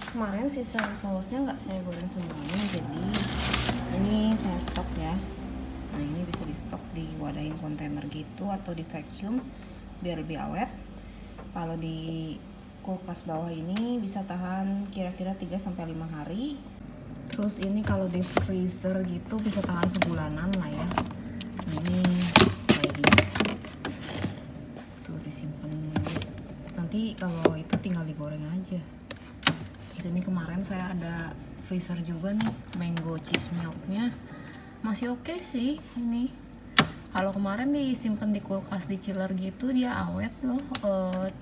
Kemarin sisa sausnya nggak saya goreng semuanya, jadi ini saya stok ya. Nah ini bisa di stok di wadahin kontainer gitu atau di vacuum biar lebih awet. Kalau di kulkas bawah ini bisa tahan kira-kira 3-5 hari. Terus ini kalau di freezer gitu bisa tahan sebulanan lah ya. Ini kayak gini tuh, disimpan, nanti kalau itu tinggal digoreng aja. Terus ini kemarin saya ada freezer juga nih, mango cheese milknya masih oke sih ini. Kalau kemarin disimpan di kulkas di chiller gitu dia awet loh, 3-5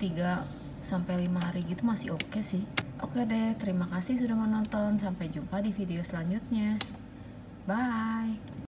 hari gitu masih oke sih. Oke deh, terima kasih sudah menonton, sampai jumpa di video selanjutnya. Bye.